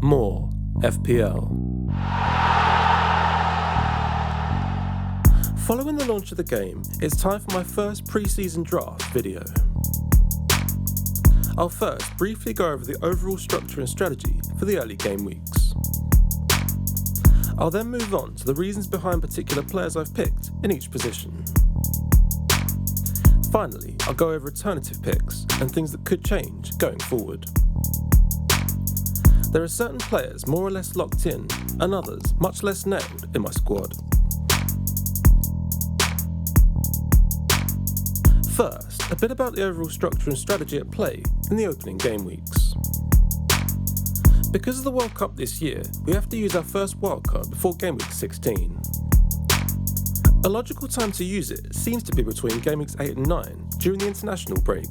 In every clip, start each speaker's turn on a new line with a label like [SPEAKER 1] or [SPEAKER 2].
[SPEAKER 1] More FPL. Following the launch of the game, it's time for my first pre-season draft video. I'll first briefly go over the overall structure and strategy for the early game weeks. I'll then move on to the reasons behind particular players I've picked in each position. Finally, I'll go over alternative picks and things that could change going forward. There are certain players more or less locked in and others much less nailed in my squad. First, a bit about the overall structure and strategy at play in the opening game weeks. Because of the World Cup this year, we have to use our first wildcard before game week 16. A logical time to use it seems to be between game weeks 8 and 9 during the international break.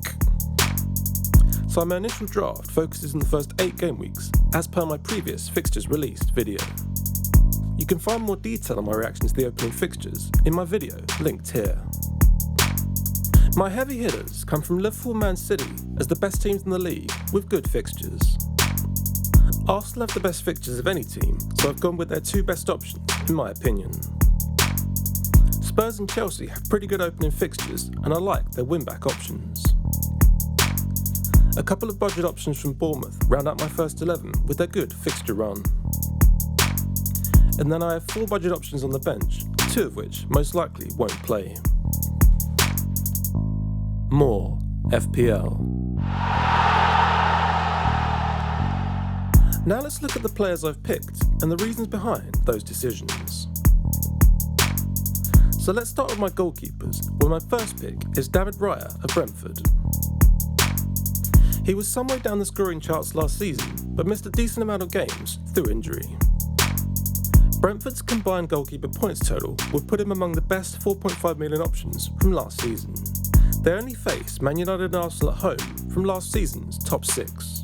[SPEAKER 1] So my initial draft focuses on the first 8 game weeks as per my previous fixtures released video. You can find more detail on my reaction to the opening fixtures in my video linked here. My heavy hitters come from Liverpool and Man City as the best teams in the league with good fixtures. Arsenal have the best fixtures of any team, so I've gone with their 2 best options in my opinion. Spurs and Chelsea have pretty good opening fixtures and I like their win-back options. A couple of budget options from Bournemouth round out my first 11 with their good fixture run. And then I have 4 budget options on the bench, 2 of which most likely won't play. More FPL. Now let's look at the players I've picked and the reasons behind those decisions. So let's start with my goalkeepers, where my first pick is David Raya of Brentford. He was somewhere down the scoring charts last season, but missed a decent amount of games through injury. Brentford's combined goalkeeper points total would put him among the best 4.5 million options from last season. They only faced Man United and Arsenal at home from last season's top 6.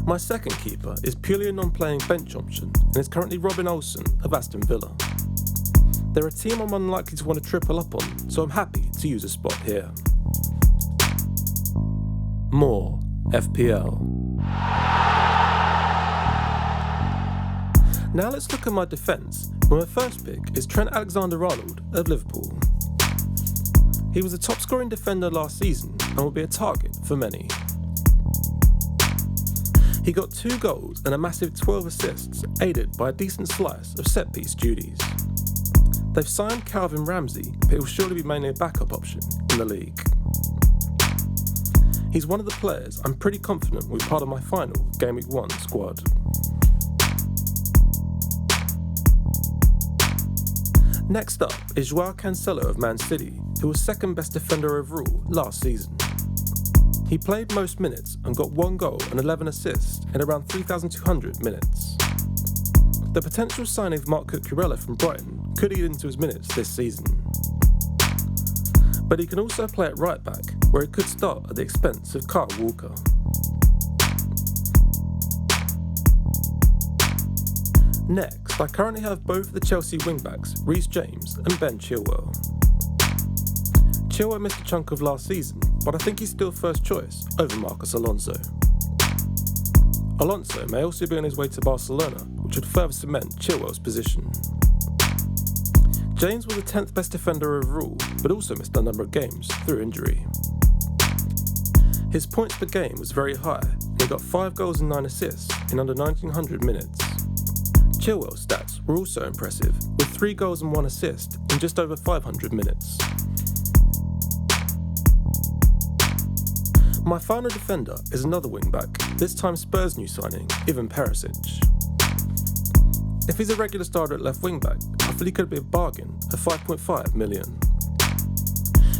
[SPEAKER 1] My second keeper is purely a non-playing bench option and is currently Robin Olsen of Aston Villa. They're a team I'm unlikely to want to triple up on, so I'm happy to use a spot here. More FPL. Now let's look at my defence, where my first pick is Trent Alexander-Arnold of Liverpool. He was a top scoring defender last season and will be a target for many. He got 2 goals and a massive 12 assists, aided by a decent slice of set-piece duties. They've signed Calvin Ramsey, but he'll surely be mainly a backup option in the league. He's one of the players I'm pretty confident will be part of my final Game Week 1 squad. Next up is Joao Cancelo of Man City, who was second best defender overall last season. He played most minutes and got 1 goal and 11 assists in around 3,200 minutes. The potential signing of Marc Cucurella from Brighton could eat into his minutes this season. But he can also play at right back, where he could start at the expense of Kyle Walker. Next, I currently have both the Chelsea wingbacks, Reece James and Ben Chilwell. Chilwell missed a chunk of last season, but I think he's still first choice over Marcos Alonso. Alonso may also be on his way to Barcelona, which would further cement Chilwell's position. James was the 10th best defender overall, but also missed a number of games through injury. His points per game was very high, and he got 5 goals and 9 assists in under 1,900 minutes. Chilwell's stats were also impressive, with 3 goals and 1 assist in just over 500 minutes. My final defender is another wing-back, this time Spurs' new signing, Ivan Perisic. If he's a regular starter at left wing-back, I feel he could be a bargain at 5.5 million.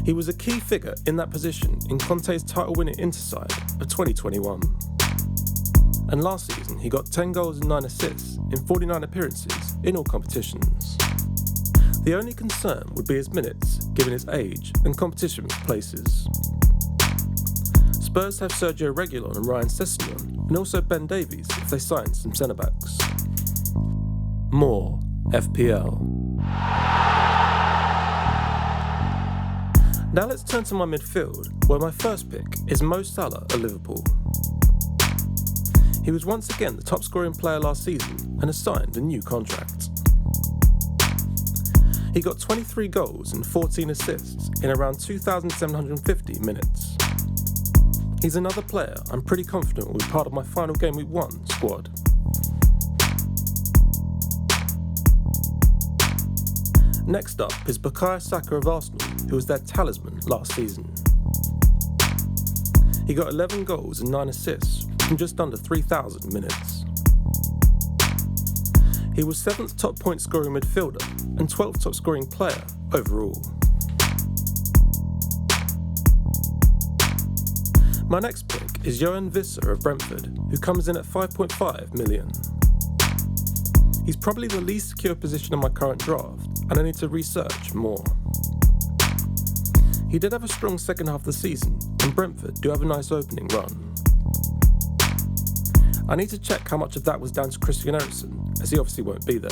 [SPEAKER 1] He was a key figure in that position in Conte's title-winning Inter side of 2021. And last season he got 10 goals and 9 assists in 49 appearances in all competitions. The only concern would be his minutes, given his age and competition places. Spurs have Sergio Reguilon and Ryan Sessegnon, and also Ben Davies if they sign some centre-backs. More FPL. Now let's turn to my midfield, where my first pick is Mo Salah of Liverpool. He was once again the top scoring player last season and has signed a new contract. He got 23 goals and 14 assists in around 2,750 minutes. He's another player I'm pretty confident will be part of my final Game Week 1 squad. Next up is Bukayo Saka of Arsenal, who was their talisman last season. He got 11 goals and 9 assists from just under 3,000 minutes. He was 7th top point scoring midfielder and 12th top scoring player overall. My next pick is Johan Visser of Brentford, who comes in at 5.5 million. He's probably the least secure position in my current draft, and I need to research more. He did have a strong second half of the season, and Brentford do have a nice opening run. I need to check how much of that was down to Christian Eriksen, as he obviously won't be there.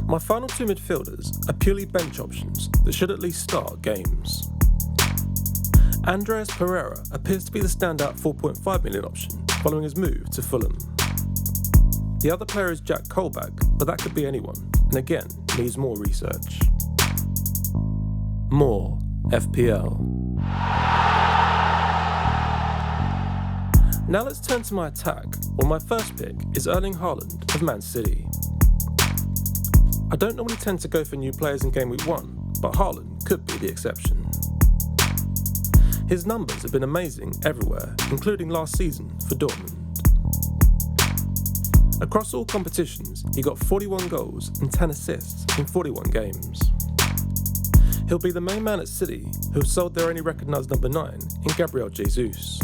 [SPEAKER 1] My final two midfielders are purely bench options that should at least start games. Andreas Pereira appears to be the standout 4.5 million option following his move to Fulham. The other player is Jack Colback, but that could be anyone, and again, needs more research. More FPL. Now let's turn to my attack, where my first pick is Erling Haaland of Man City. I don't normally tend to go for new players in Game Week 1, but Haaland could be the exception. His numbers have been amazing everywhere, including last season for Dortmund. Across all competitions, he got 41 goals and 10 assists in 41 games. He'll be the main man at City, who have sold their only recognised number 9 in Gabriel Jesus.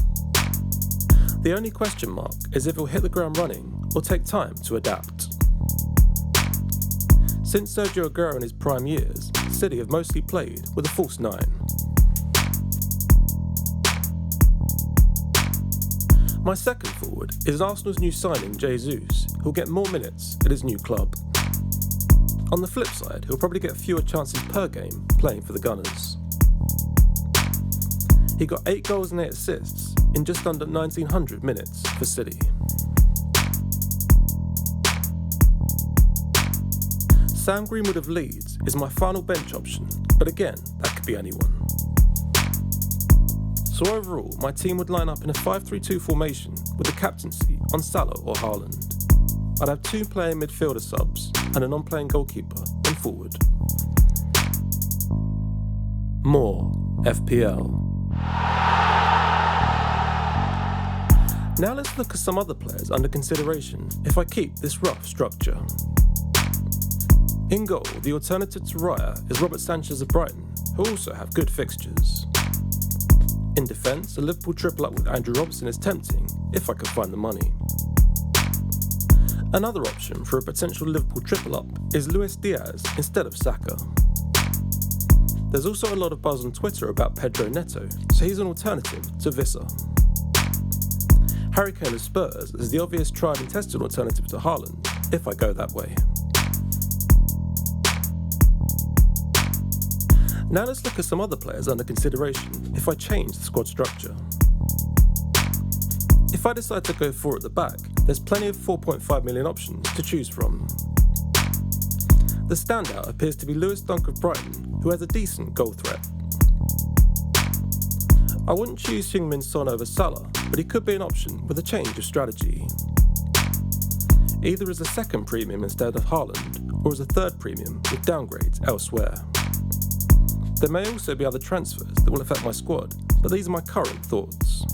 [SPEAKER 1] The only question mark is if he'll hit the ground running or take time to adapt. Since Sergio Aguero in his prime years, City have mostly played with a false 9. My second forward is Arsenal's new signing Jesus, who'll get more minutes at his new club. On the flip side, he'll probably get fewer chances per game playing for the Gunners. He got 8 goals and 8 assists in just under 1,900 minutes for City. Sam Greenwood of Leeds is my final bench option, but again, that could be anyone. So overall, my team would line up in a 5-3-2 formation with the captaincy on Salah or Haaland. I'd have 2 playing midfielder subs and a non-playing goalkeeper and forward. More FPL. Now let's look at some other players under consideration if I keep this rough structure. In goal, the alternative to Raya is Robert Sanchez of Brighton, who also have good fixtures. In defence, a Liverpool triple up with Andrew Robertson is tempting, if I could find the money. Another option for a potential Liverpool triple up is Luis Diaz instead of Saka. There's also a lot of buzz on Twitter about Pedro Neto, so he's an alternative to Visser. Harry Kane of Spurs is the obvious tried and tested alternative to Haaland, if I go that way. Now let's look at some other players under consideration if I change the squad structure. If I decide to go 4 at the back, there's plenty of 4.5 million options to choose from. The standout appears to be Lewis Dunk of Brighton, who has a decent goal threat. I wouldn't choose Heung-min Son over Salah, but he could be an option with a change of strategy. Either as a second premium instead of Haaland, or as a third premium with downgrades elsewhere. There may also be other transfers that will affect my squad, but these are my current thoughts.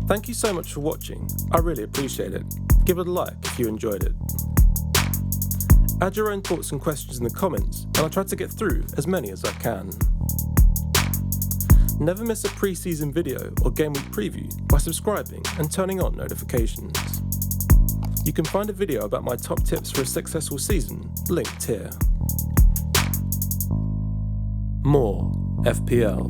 [SPEAKER 1] Thank you so much for watching, I really appreciate it. Give it a like if you enjoyed it. Add your own thoughts and questions in the comments, and I'll try to get through as many as I can. Never miss a pre-season video or game week preview by subscribing and turning on notifications. You can find a video about my top tips for a successful season linked here. More FPL.